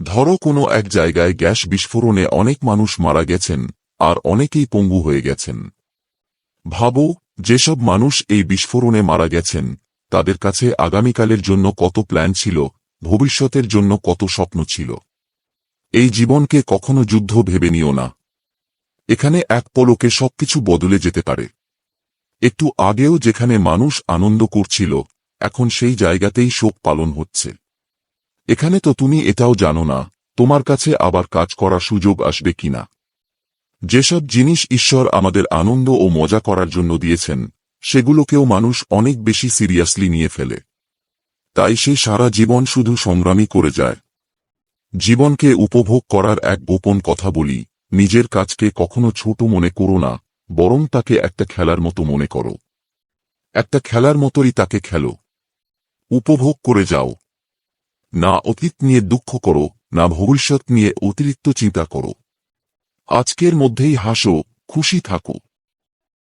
ধরো কোনো এক জায়গায় গ্যাস বিস্ফোরণে অনেক মানুষ মারা গেছেন, আর অনেকেই পঙ্গু হয়ে গেছেন। ভাবো, যেসব মানুষ এই বিস্ফোরণে মারা গেছেন, তাদের কাছে আগামীকালের জন্য কত প্ল্যান ছিল, ভবিষ্যতের জন্য কত স্বপ্ন ছিল। এই জীবনকে কখনো যুদ্ধ ভেবে নিও না। এখানে এক পলকে সবকিছু বদলে যেতে পারে। একটু আগেও যেখানে মানুষ আনন্দ করছিল, এখন সেই জায়গাতেই শোক পালন হচ্ছে। এখানে তো তুমি এটাও জানো না, তোমার কাছে আবার কাজ করার সুযোগ আসবে কিনা। যেসব জিনিস ঈশ্বর আমাদের আনন্দ ও মজা করার জন্য দিয়েছেন, সেগুলোকেও মানুষ অনেক বেশি সিরিয়াসলি নিয়ে ফেলে। তাই সে সারা জীবন শুধু সংগ্রামী করে যায়। জীবনকে উপভোগ করার এক গোপন কথা বলি, নিজের কাজকে কখনো ছোট মনে করো না, বরং তাকে একটা খেলার মতো মনে করো। একটা খেলার মতোই তাকে খেলো। উপভোগ করে যাও। না অতীত নিয়ে দুঃখ করো, না ভবিষ্যৎ নিয়ে অতিরিক্ত চিন্তা করো। আজকের মধ্যেই হাসো, খুশি থাকো।